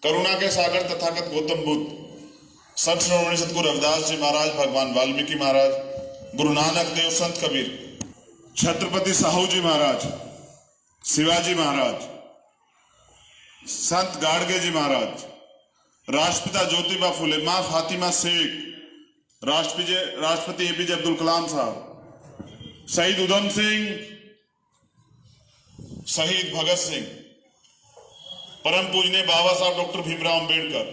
करुणा के सागर तथागत गौतम बुद्ध, संत श्रोमणी सतगुरु रविदास जी महाराज, भगवान वाल्मीकि महाराज, गुरु नानक देव, संत कबीर, छत्रपति साहू जी महाराज, शिवाजी महाराज, संत गाडगे जी महाराज, राष्ट्रपिता ज्योतिबा फुले, मां फातिमा शेख, राष्ट्रपति एपीजे अब्दुल कलाम साहब, शहीद उधम सिंह, शहीद भगत सिंह, परम पूजनीय बाबा साहब डॉक्टर भीमराव अंबेडकर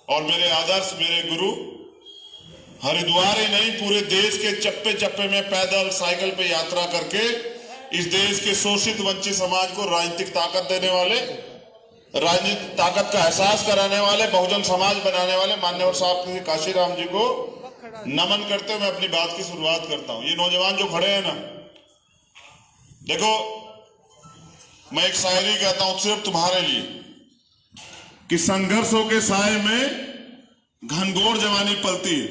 और मेरे आदर्श, मेरे गुरु, हरिद्वार ही नहीं पूरे देश के चप्पे चप्पे में पैदल साइकिल पे यात्रा करके इस देश के शोषित वंचित समाज को राजनीतिक ताकत देने वाले, राजनीतिक ताकत का एहसास कराने वाले, बहुजन समाज बनाने वाले मान्यवर साहब श्री काशीराम जी को नमन करते हुए मैं अपनी बात की शुरुआत करता हूं। ये नौजवान जो खड़े हैं ना, देखो मैं एक शायरी कहता हूं सिर्फ तुम्हारे लिए कि संघर्षों के साए में घनघोर जवानी पलती है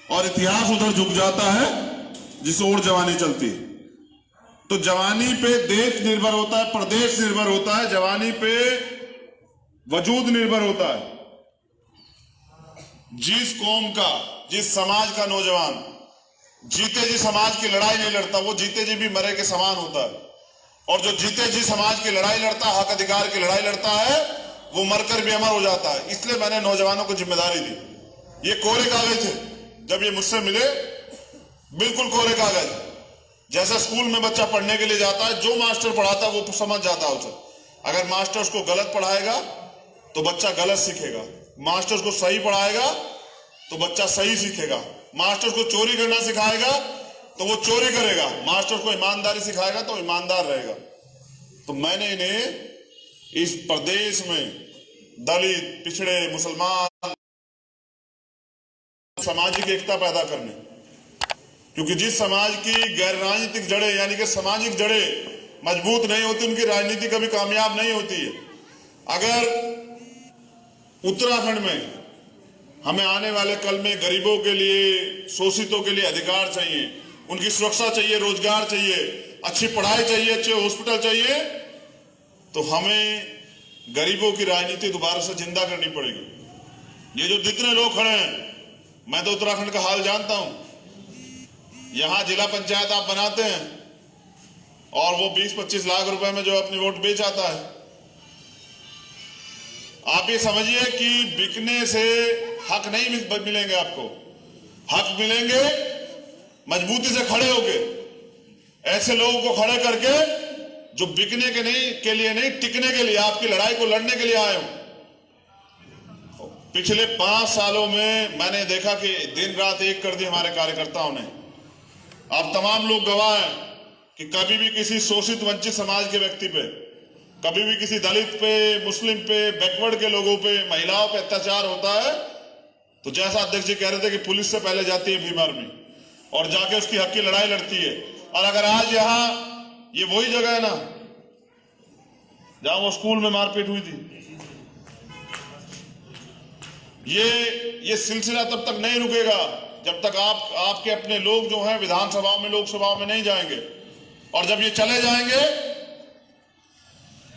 और इतिहास उधर झुक जाता है जिस ओर जवानी चलती है। तो जवानी पे देश निर्भर होता है, प्रदेश निर्भर होता है, जवानी पे वजूद निर्भर होता है। जिस कौम का, जिस समाज का नौजवान जीते जी समाज की लड़ाई नहीं लड़ता, वो जीते जी भी मरे के समान होता है। और जो जीते जी समाज की लड़ाई लड़ता है, हक अधिकार की लड़ाई लड़ता है, वो मरकर भी अमर हो जाता है। इसलिए मैंने नौजवानों को जिम्मेदारी दी। ये कोरे कागज थे जब ये मुझसे मिले, बिल्कुल कोरे कागज। जैसे स्कूल में बच्चा पढ़ने के लिए जाता है, जो मास्टर पढ़ाता है वो समझ जाता है उसे। अगर मास्टर उसको गलत पढ़ाएगा तो बच्चा गलत सीखेगा, मास्टर उसको सही पढ़ाएगा तो बच्चा सही सीखेगा, मास्टर उसको चोरी करना सिखाएगा तो वो चोरी करेगा, मास्टर को ईमानदारी सिखाएगा तो ईमानदार रहेगा। तो मैंने इन्हें इस प्रदेश में दलित, पिछड़े, मुसलमान, सामाजिक एकता पैदा करने, क्योंकि जिस समाज की गैर राजनीतिक जड़ें यानी कि सामाजिक जड़ें मजबूत नहीं होती, उनकी राजनीति कभी कामयाब नहीं होती है। अगर उत्तराखंड में हमें आने वाले कल में गरीबों के लिए, शोषितों के लिए अधिकार चाहिए, उनकी सुरक्षा चाहिए, रोजगार चाहिए, अच्छी पढ़ाई चाहिए, अच्छे हॉस्पिटल चाहिए, तो हमें गरीबों की राजनीति दोबारा से जिंदा करनी पड़ेगी। ये जो जितने लोग खड़े हैं, मैं तो उत्तराखंड का हाल जानता हूं। यहां जिला पंचायत आप बनाते हैं और वो 20-25 लाख रुपए में जो अपनी वोट बेच आता है। आप ये समझिए कि बिकने से हक नहीं मिलेंगे आपको, हक मिलेंगे मजबूती से खड़े होके, ऐसे लोगों को खड़े करके जो बिकने के लिए नहीं, टिकने के लिए, आपकी लड़ाई को लड़ने के लिए आए हो। पिछले 5 सालों में मैंने देखा कि दिन रात एक कर दी हमारे कार्यकर्ताओं ने। आप तमाम लोग गवाह हैं कि कभी भी किसी शोषित वंचित समाज के व्यक्ति पे, कभी भी किसी दलित पे, मुस्लिम पे, बैकवर्ड के लोगों पे, महिलाओं पे अत्याचार होता है तो जैसा अध्यक्ष जी कह रहे थे कि पुलिस से पहले जाती है भीम आर्मी और जाके उसकी हक की लड़ाई लड़ती है। और अगर आज यहाँ ये वही जगह है ना जहां वो स्कूल में मारपीट हुई थी, ये सिलसिला तब तक नहीं रुकेगा जब तक आपके अपने लोग जो हैं विधानसभा में, लोकसभा में नहीं जाएंगे। और जब ये चले जाएंगे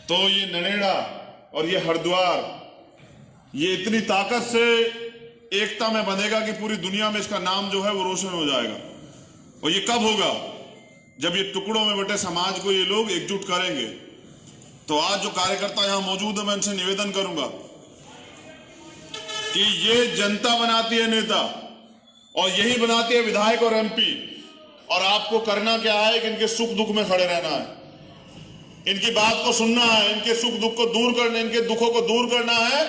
तो ये ननेड़ा और ये हरिद्वार ये इतनी ताकत से एकता में बंधेगा कि पूरी दुनिया में इसका नाम जो है वो रोशन हो जाएगा। और ये कब होगा? जब ये टुकड़ों में बटे समाज को ये लोग एकजुट करेंगे। तो आज जो कार्यकर्ता यहां मौजूद है, मैं इनसे निवेदन करूंगा कि ये जनता बनाती है नेता और यही बनाती है विधायक और एमपी। और आपको करना क्या है कि इनके सुख दुख में खड़े रहना है, इनकी बात को सुनना है, इनके सुख दुख को दूर करना, इनके दुखों को दूर करना है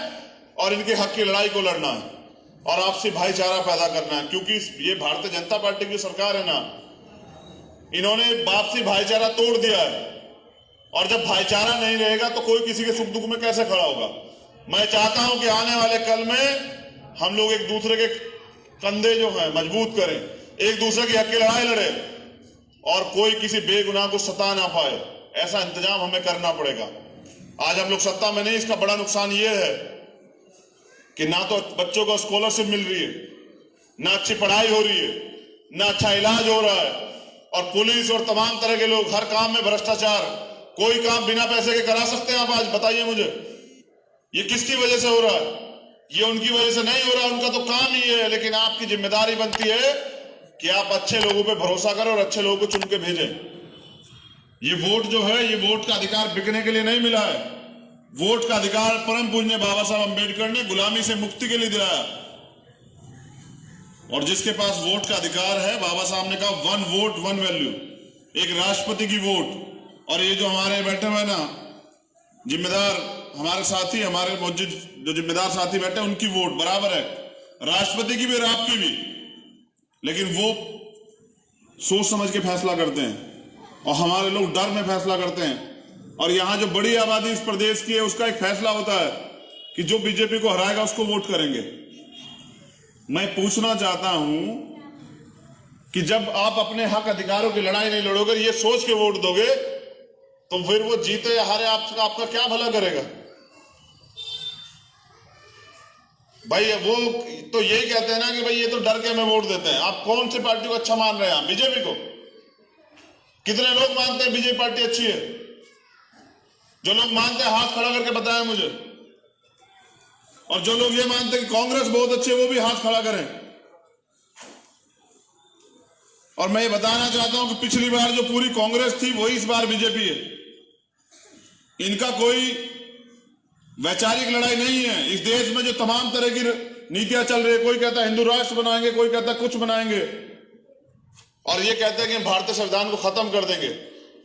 और इनके हक की लड़ाई को लड़ना है और आपसी भाईचारा पैदा करना है। क्योंकि ये भारतीय जनता पार्टी की सरकार है ना, इन्होंने आपसी भाईचारा तोड़ दिया है और जब भाईचारा नहीं रहेगा तो कोई किसी के सुख दुख में कैसे खड़ा होगा। मैं चाहता हूं कि आने वाले कल में हम लोग एक दूसरे के कंधे जो है मजबूत करें, एक दूसरे की हक की लड़ाई लड़े और कोई किसी बेगुनाह को सता ना पाए, ऐसा इंतजाम हमें करना पड़ेगा। आज हम लोग सत्ता में नहीं, इसका बड़ा नुकसान ये है कि ना तो बच्चों को स्कॉलरशिप मिल रही है, ना अच्छी पढ़ाई हो रही है, ना अच्छा इलाज हो रहा है और पुलिस और तमाम तरह के लोग हर काम में भ्रष्टाचार। कोई काम बिना पैसे के करा सकते हैं आप? आज बताइए मुझे। ये किसकी वजह से हो रहा है? ये उनकी वजह से नहीं हो रहा, उनका तो काम ही है। लेकिन आपकी जिम्मेदारी बनती है कि आप अच्छे लोगों पे भरोसा करें और अच्छे लोगों को चुन के भेजें। ये वोट जो है, ये वोट का अधिकार बिकने के लिए नहीं मिला है। वोट का अधिकार परम पूज्य बाबा साहब अंबेडकर ने गुलामी से मुक्ति के लिए दिलाया। और जिसके पास वोट का अधिकार है, बाबा साहब ने कहा 1 वोट 1 वैल्यू, एक राष्ट्रपति की वोट। और ये जो हमारे बैठे हुए ना जिम्मेदार हमारे साथी, हमारे मौजूद जो जिम्मेदार साथी बैठे, उनकी वोट बराबर है, राष्ट्रपति की भी और आपकी भी। लेकिन वो सोच समझ के फैसला करते हैं और हमारे लोग डर में फैसला करते हैं। और यहां जो बड़ी आबादी इस प्रदेश की है, उसका एक फैसला होता है कि जो बीजेपी को हराएगा उसको वोट करेंगे। मैं पूछना चाहता हूं कि जब आप अपने हक अधिकारों की लड़ाई नहीं लड़ोगे, ये सोच के वोट दोगे, तो फिर वो जीते या हारे आपका क्या भला करेगा? भाई वो तो यही कहते हैं ना कि भाई ये तो डर के हमें वोट देते हैं। आप कौन सी पार्टी को अच्छा मान रहे हैं? बीजेपी को? कितने लोग मानते हैं बीजेपी पार्टी अच्छी है? जो लोग मानते हैं हाथ खड़ा करके बताएं मुझे। और जो लोग ये मानते हैं कि कांग्रेस बहुत अच्छी है, वो भी हाथ खड़ा करें। और मैं ये बताना चाहता हूं कि पिछली बार जो पूरी कांग्रेस थी, वही इस बार बीजेपी है। इनका कोई वैचारिक लड़ाई नहीं है। इस देश में जो तमाम तरह की नीतियां चल रही है, कोई कहता है हिंदू राष्ट्र बनाएंगे, कोई कहता है कुछ बनाएंगे, और ये कहते हैं कि भारतीय संविधान को खत्म कर देंगे।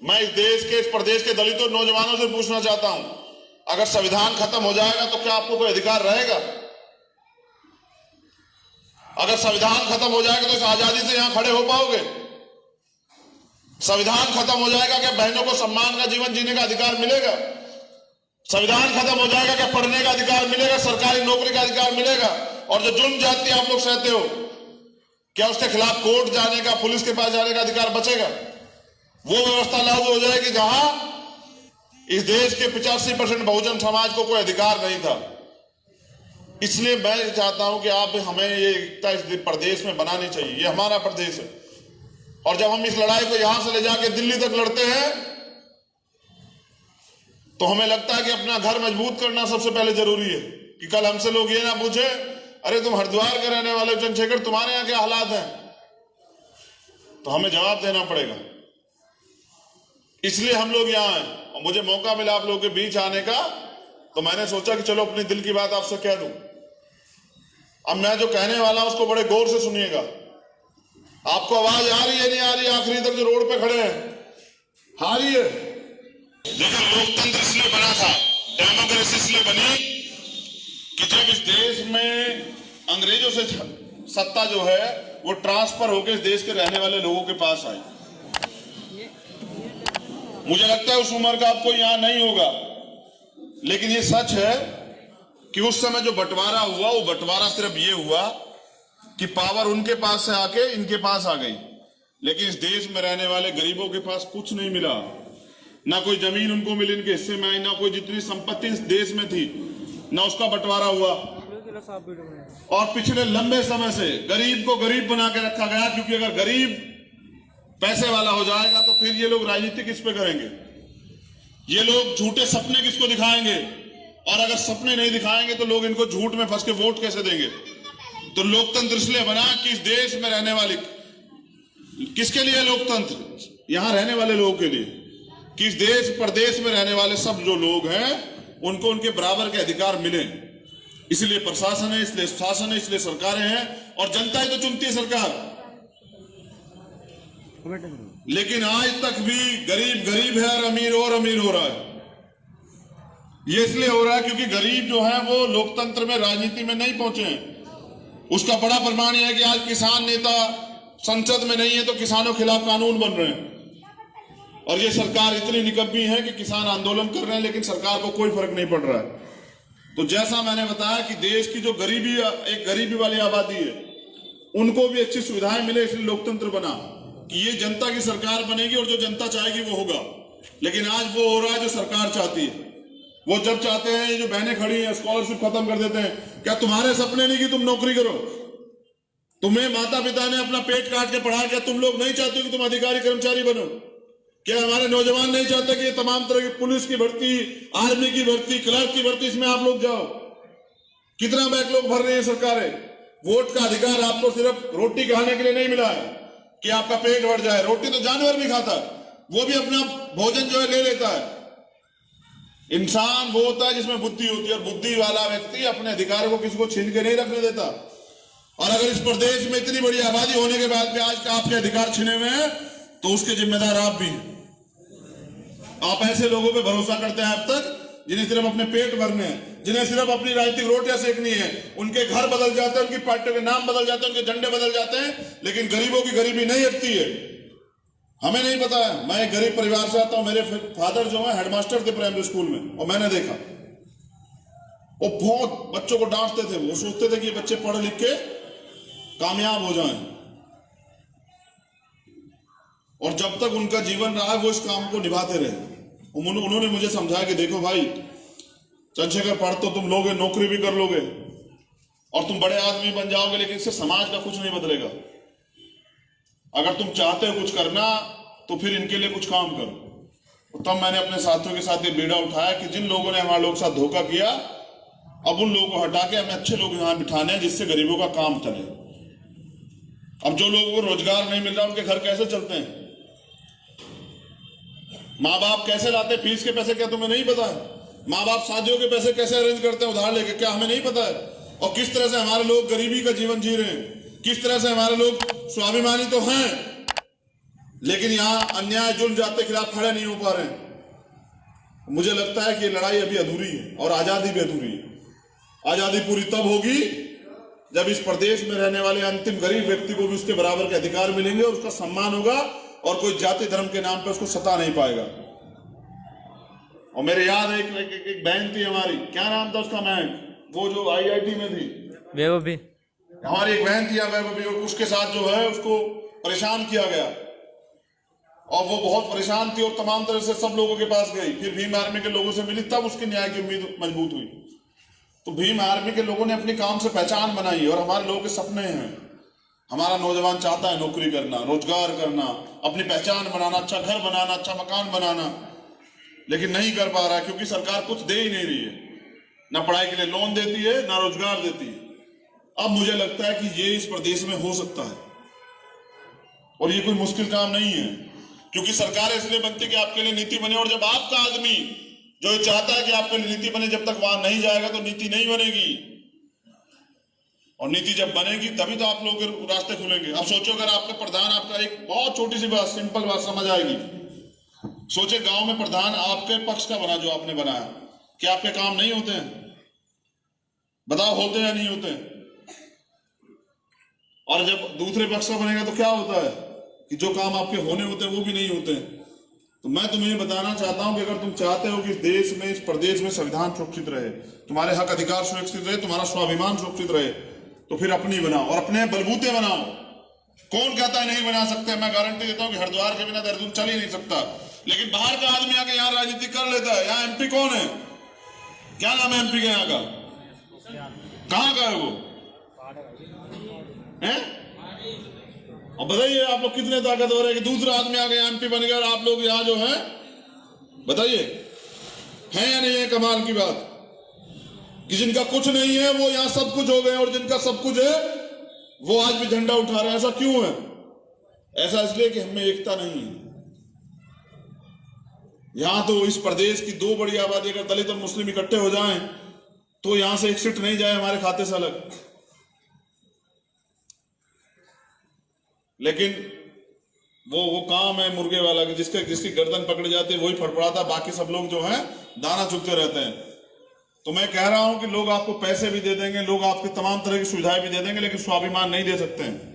मैं इस देश के, इस प्रदेश के दलितों नौजवानों से पूछना चाहता हूं, अगर संविधान खत्म हो जाएगा तो क्या आपको कोई अधिकार रहेगा? अगर संविधान खत्म हो जाएगा तो इस आजादी से यहां खड़े हो पाओगे? संविधान खत्म हो जाएगा क्या बहनों को सम्मान का जीवन जीने का अधिकार मिलेगा? संविधान खत्म हो जाएगा क्या पढ़ने का अधिकार मिलेगा, सरकारी नौकरी का अधिकार मिलेगा? और जो जुल्म जाति आप लोग सहते हो, क्या उसके खिलाफ कोर्ट जाने का, पुलिस के पास जाने का अधिकार बचेगा? वो व्यवस्था लागू हो जाएगी जहां इस देश के 85% बहुजन समाज को कोई अधिकार नहीं था। इसलिए मैं चाहता हूं कि आप हमें ये एकता इस प्रदेश में बनानी चाहिए। ये हमारा प्रदेश है। और जब हम इस लड़ाई को यहां से ले जाके दिल्ली तक लड़ते हैं, तो हमें लगता है कि अपना घर मजबूत करना सबसे पहले जरूरी है। कि कल हमसे लोग ये ना पूछे, अरे तुम हरिद्वार के रहने वाले चंद्रशेखर, तुम्हारे यहां क्या हालात हैं? तो हमें जवाब देना पड़ेगा। इसलिए हम लोग यहां हैं। और मुझे मौका मिला आप लोगों के बीच आने का, तो मैंने सोचा कि चलो अपने दिल की बात आपसे कह दूं। अब मैं जो कहने वाला हूं उसको बड़े गौर से सुनिएगा। आपको आवाज आ रही है नहीं आ रही? आखिरी तक जो रोड पे खड़े हैं, आ रही है? देखो, लोकतंत्र इसलिए बना था, डेमोक्रेसी इसलिए बनी कि जब इस देश में अंग्रेजों से सत्ता जो है वो ट्रांसफर होकर इस देश के रहने वाले लोगों के पास आई। मुझे लगता है उस उम्र का आपको यहां नहीं होगा, लेकिन ये सच है कि उस समय जो बंटवारा हुआ, वो बंटवारा सिर्फ ये हुआ कि पावर उनके पास से आके इनके पास आ गई। लेकिन इस देश में रहने वाले गरीबों के पास कुछ नहीं मिला। ना कोई जमीन उनको मिली इनके हिस्से में आई, ना कोई जितनी संपत्ति इस देश में थी, ना उसका बंटवारा हुआ। और पिछले लंबे समय से गरीब को गरीब बना के रखा गया, क्योंकि अगर गरीब पैसे वाला हो जाएगा तो फिर ये लोग राजनीति किस पे करेंगे? ये लोग झूठे सपने किसको दिखाएंगे? और अगर सपने नहीं दिखाएंगे तो लोग इनको झूठ में फंस के वोट कैसे देंगे? तो लोकतंत्र इसलिए बना कि इस देश में रहने वाले, किसके लिए लोकतंत्र? यहां रहने वाले लोगों के लिए, कि इस देश प्रदेश में रहने वाले सब जो लोग हैं उनको उनके बराबर के अधिकार मिले। इसलिए प्रशासन है, इसलिए शासन है, इसलिए सरकारें हैं, और जनता ही तो चुनती है सरकार। लेकिन आज तक भी गरीब गरीब है और अमीर हो रहा है। ये इसलिए हो रहा है क्योंकि गरीब जो है वो लोकतंत्र में, राजनीति में नहीं पहुंचे हैं। उसका बड़ा प्रमाण यह है कि आज किसान नेता संसद में नहीं है तो किसानों के खिलाफ कानून बन रहे हैं। और ये सरकार इतनी निकम्मी है कि किसान आंदोलन कर रहे हैं, लेकिन सरकार को कोई फर्क नहीं पड़ रहा है। तो जैसा मैंने बताया कि देश की जो गरीबी, एक गरीबी वाली आबादी है, उनको भी अच्छी सुविधाएं मिले, इसलिए लोकतंत्र बना कि ये जनता की सरकार बनेगी और जो जनता चाहेगी वो होगा। लेकिन आज वो हो रहा है जो सरकार चाहती है। वो जब चाहते हैं, ये जो बहनें खड़ी हैं स्कॉलरशिप खत्म कर देते हैं। क्या तुम्हारे सपने नहीं कि तुम नौकरी करो? तुम्हें माता पिता ने अपना पेट काट के पढ़ा, क्या तुम लोग नहीं चाहते कि तुम अधिकारी कर्मचारी बनो? क्या हमारे नौजवान नहीं चाहते कि तमाम तरह की पुलिस की भर्ती, आर्मी की भर्ती, क्लर्क की भर्ती, इसमें आप लोग जाओ? कितना बैकलॉग भर रही है सरकारें। वोट का अधिकार आपको सिर्फ रोटी खाने के लिए नहीं मिला है कि आपका पेट भर जाए। रोटी तो जानवर भी खाता है, वो भी अपना भोजन जो है ले लेता है। इंसान वो होता है जिसमें बुद्धि होती है, और बुद्धि वाला व्यक्ति अपने अधिकार को किसी को छीन के नहीं रखने देता। और अगर इस प्रदेश में इतनी बड़ी आबादी होने के बाद भी आज का आपके अधिकार छीने हुए हैं, तो उसके जिम्मेदार आप भी हैं। आप ऐसे लोगों पे भरोसा करते हैं अब तक जिन्हें सिर्फ अपने पेट भरने हैं, जिन्हें सिर्फ अपनी राजनीतिक रोटियां सेकनी है। उनके घर बदल जाते हैं, उनकी पार्टियों के नाम बदल जाते हैं, उनके झंडे बदल जाते हैं, लेकिन गरीबों की गरीबी नहीं हटती है। हमें नहीं पता है। मैं एक गरीब परिवार से आता हूं। मेरे फादर जो है हेडमास्टर थे प्राइमरी स्कूल में, और मैंने देखा वो बहुत बच्चों को डांटते थे। वो सोचते थे कि ये बच्चे पढ़ लिख के कामयाब हो जाएं, और जब तक उनका जीवन रहा वो इस काम को निभाते रहे। उन्होंने मुझे समझाया कि देखो भाई, चंद्रशेखर, पढ़ तो तुम लोगे, नौकरी भी कर लोगे और तुम बड़े आदमी बन जाओगे, लेकिन इससे समाज का कुछ नहीं बदलेगा। अगर तुम चाहते हो कुछ करना तो फिर इनके लिए कुछ काम करो। तब मैंने अपने साथियों के साथ ये बीड़ा उठाया कि जिन लोगों ने हमारे लोगों के साथ धोखा किया, अब उन लोगों को हटा के हमें अच्छे लोग यहां बिठाने हैं जिससे गरीबों का काम चले। अब जो लोगों को रोजगार नहीं मिल रहा, उनके घर कैसे चलते हैं? माँ बाप कैसे लाते फीस के पैसे? क्या तुम्हें नहीं पता है? माँ बाप शादियों के पैसे कैसे अरेंज करते हैं उधार लेके? क्या हमें नहीं पता है? और किस तरह से हमारे लोग गरीबी का जीवन जी रहे हैं, किस तरह से हमारे लोग स्वाभिमानी तो हैं, लेकिन यहाँ अन्याय जुल्म जाते के खिलाफ खड़े नहीं हो पा रहे हैं। मुझे लगता है कि ये लड़ाई अभी अधूरी है, और आजादी भी अधूरी है। आजादी पूरी तब होगी जब इस प्रदेश में रहने वाले अंतिम गरीब व्यक्ति को भी उसके बराबर के अधिकार मिलेंगे, और उसका सम्मान होगा, और कोई जाति धर्म के नाम पे उसको सता नहीं पाएगा। और मेरे याद है एक बहन थी हमारी, क्या नाम था उसका, मैं वो जो IIT में थी, वैभवी, हमारी एक बहन थी वैभवी, और उसके साथ जो है उसको परेशान किया गया, और वो बहुत परेशान थी और तमाम तरह से सब लोगों के पास गई। फिर भीम आर्मी के लोगों से मिली, तब उसकी न्याय की उम्मीद मजबूत हुई। तो भीम आर्मी के लोगों ने अपने काम से पहचान बनाई, और हमारे लोगों के सपने हैं। हमारा नौजवान चाहता है नौकरी करना, रोजगार करना, अपनी पहचान बनाना, अच्छा घर बनाना, अच्छा मकान बनाना, लेकिन नहीं कर पा रहा है क्योंकि सरकार कुछ दे ही नहीं रही है। ना पढ़ाई के लिए लोन देती है, ना रोजगार देती है। अब मुझे लगता है कि ये इस प्रदेश में हो सकता है, और ये कोई मुश्किल काम नहीं है, क्योंकि सरकार इसलिए बनती है कि आपके लिए नीति बने। और जब आपका आदमी जो चाहता है कि आपके लिए नीति बने, जब तक वहां नहीं जाएगा तो नीति नहीं बनेगी, और नीति जब बनेगी तभी तो आप लोगों के रास्ते खुलेंगे। अब सोचो, अगर आपका प्रधान, आपका एक बहुत छोटी सी बात, सिंपल बात समझ आएगी। सोचे गांव में प्रधान आपके पक्ष का बना, जो आपने बनाया, क्या आपके काम नहीं होते हैं? बताओ, होते हैं या नहीं होते हैं? और जब दूसरे पक्ष का बनेगा तो क्या होता है कि जो काम आपके होने होते हैं वो भी नहीं होते हैं। तो मैं तुम्हें बताना चाहता हूं कि अगर तुम चाहते हो कि इस देश में, इस प्रदेश में संविधान सुरक्षित रहे, तुम्हारे हक अधिकार सुरक्षित रहे, तुम्हारा स्वाभिमान सुरक्षित रहे, तो फिर अपनी बनाओ और अपने बलबूते बनाओ। कौन कहता है नहीं बना सकते? मैं गारंटी देता हूं कि हरिद्वार के बिना देहरादून चल ही नहीं सकता, लेकिन बाहर का आदमी आके यहाँ राजनीति कर लेता है। यहाँ MP कौन है? क्या नाम है MP के यहाँ का? कहाँ का है वो? हैं? अब बताइए आप लोग कितने ताकतवर है कि दूसरा आदमी आके MP बन गया और आप लोग यहाँ जो है, बताइए, है या नहीं है? कमाल की बात कि जिनका कुछ नहीं है वो यहां सब कुछ हो गए, और जिनका सब कुछ है वो आज भी झंडा उठा रहे हैं। ऐसा क्यों है? ऐसा इसलिए कि हमें एकता नहीं है। यहां तो इस प्रदेश की दो बड़ी आबादी, अगर दलित और मुस्लिम इकट्ठे हो जाएं तो यहां से एक सीट नहीं जाए हमारे खाते से अलग। लेकिन वो काम है मुर्गे वाला कि जिसकी गर्दन पकड़ जाती है वही फड़फड़ाता, बाकी सब लोग जो है दाना चुगते रहते हैं। तो मैं कह रहा हूं कि लोग आपको पैसे भी दे देंगे, लोग आपकी तमाम तरह की सुविधाएं भी दे देंगे, लेकिन स्वाभिमान नहीं दे सकते हैं।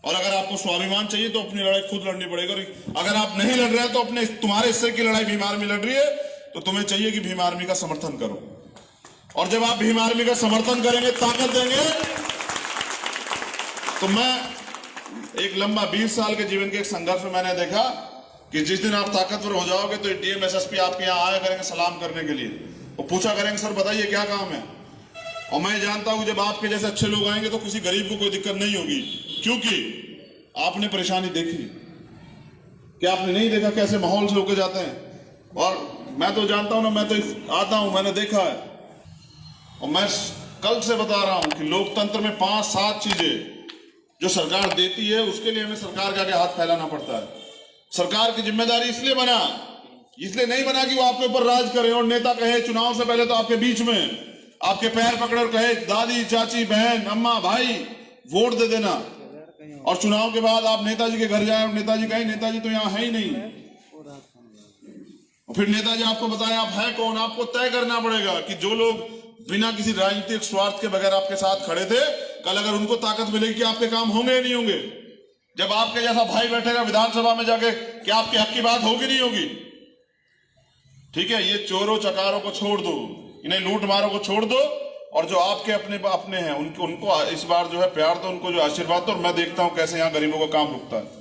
और अगर आपको स्वाभिमान चाहिए तो अपनी लड़ाई खुद लड़नी पड़ेगी। अगर आप नहीं लड़ रहे हैं तो अपने, तुम्हारे हिस्से की लड़ाई भीम आर्मी लड़ रही है, तो तुम्हें चाहिए कि भीम आर्मी का समर्थन करो। और जब आप भीम आर्मी का समर्थन करेंगे, ताकत देंगे, तो मैं एक लंबा 20 साल के जीवन के एक संघर्ष में मैंने देखा कि जिस दिन आप ताकतवर हो जाओगे तो DM SSP आपके यहाँ आया करेंगे सलाम करने के लिए, और पूछा करेंगे सर बताइए क्या काम है। और मैं जानता हूं जब आपके जैसे अच्छे लोग आएंगे तो किसी गरीब को कोई दिक्कत नहीं होगी, क्योंकि आपने परेशानी देखी क्या आपने नहीं देखा कैसे माहौल से होके जाते हैं? और मैं तो जानता हूं ना, मैं तो आता हूं, मैंने देखा है। और मैं कल से बता रहा हूं कि लोकतंत्र में 5-7 चीजें जो सरकार देती है, उसके लिए हमें सरकार के आगे हाथ फैलाना पड़ता है। सरकार की जिम्मेदारी इसलिए नहीं बना कि वो आपके ऊपर राज करे और नेता कहे चुनाव से पहले तो आपके बीच में आपके पैर पकड़े और कहे दादी, चाची, बहन, अम्मा, भाई वोट दे देना, और चुनाव के बाद आप नेताजी के घर जाए और नेताजी कहे नेताजी तो यहाँ है ही नहीं, और फिर नेताजी आपको बताएं आप है कौन। आपको तय करना पड़ेगा कि जो लोग बिना किसी राजनीतिक स्वार्थ के बगैर आपके साथ खड़े थे, कल अगर उनको ताकत मिलेगी कि आपके काम होंगे या नहीं होंगे। जब आपके जैसा भाई बैठेगा विधानसभा में जाके, क्या आपके हक की बात होगी नहीं होगी? ठीक है, ये चोरों चकारों को छोड़ दो, इन्हें लूट मारों को छोड़ दो, और जो आपके अपने हैं उनको इस बार जो है प्यार दो, उनको जो आशीर्वाद दो। और मैं देखता हूं कैसे यहाँ गरीबों का काम रुकता है।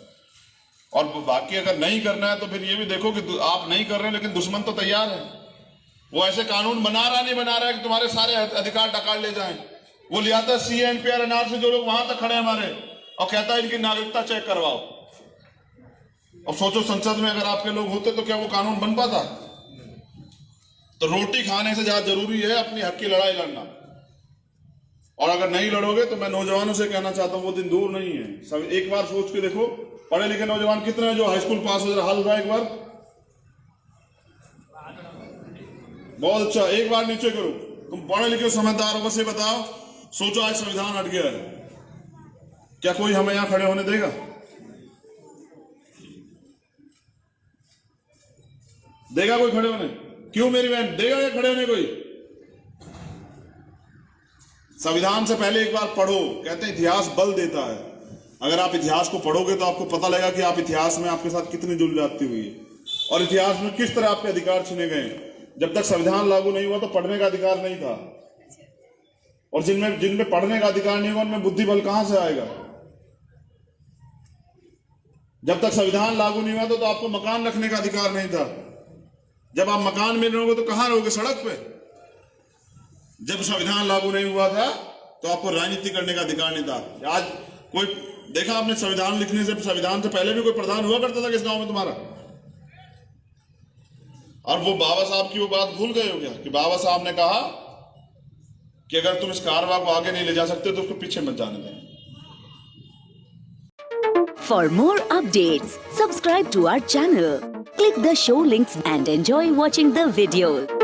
और बाकी अगर नहीं करना है तो फिर ये भी देखो कि आप नहीं कर रहे हैं लेकिन दुश्मन तो तैयार है। वो ऐसे कानून बना रहा है कि तुम्हारे सारे अधिकार डकाल ले जाएं। वो ले आता है CA NPR NRC, जो लोग वहां तक खड़े हमारे, और कहता है इनकी नागरिकता चेक करवाओ। अब सोचो संसद में अगर आपके लोग होते तो क्या वो कानून बन पाता? तो रोटी खाने से ज्यादा जरूरी है अपनी हक की लड़ाई लड़ना। और अगर नहीं लड़ोगे तो मैं नौजवानों से कहना चाहता हूं वो दिन दूर नहीं है। सब एक बार सोच के देखो, पढ़े लिखे नौजवान कितने हैं जो हाई स्कूल पास हो जाए? हाल हुआ एक बार? बहुत अच्छा, एक बार नीचे करो। तुम पढ़े लिखे समझदार हो, बस ये बताओ, सोचो आज संविधान हट गया है, क्या कोई हमें यहां खड़े होने देगा? देगा कोई खड़े होने? क्यों मेरी बहन, देगा या खड़े होने कोई? संविधान से पहले एक बार पढ़ो। कहते हैं इतिहास बल देता है। अगर आप इतिहास को पढ़ोगे तो आपको पता लगेगा कि आप इतिहास में आपके साथ कितनी जुल्म हुई है और इतिहास में किस तरह आपके अधिकार छीने गए। जब तक संविधान लागू नहीं हुआ तो पढ़ने का अधिकार नहीं था, और जिनमें पढ़ने का अधिकार नहीं होगा उनमें बुद्धि बल कहां से आएगा? जब तक संविधान लागू नहीं हुआ तो आपको मकान रखने का अधिकार नहीं था। जब आप मकान में रहोगे तो कहां रहोगे? सड़क पे। जब संविधान लागू नहीं हुआ था तो आपको राजनीति करने का अधिकार नहीं था। आज कोई देखा आपने संविधान लिखने से, संविधान से पहले भी कोई प्रधान हुआ करता था किस गांव में तुम्हारा? और वो बाबा साहब की वो बात भूल गए हो क्या कि बाबा साहब ने कहा कि अगर तुम इस कारवां को आगे नहीं ले जा सकते तो उसको पीछे मत जाने दें। For more updates, subscribe to our channel, click the show links and enjoy watching the videos.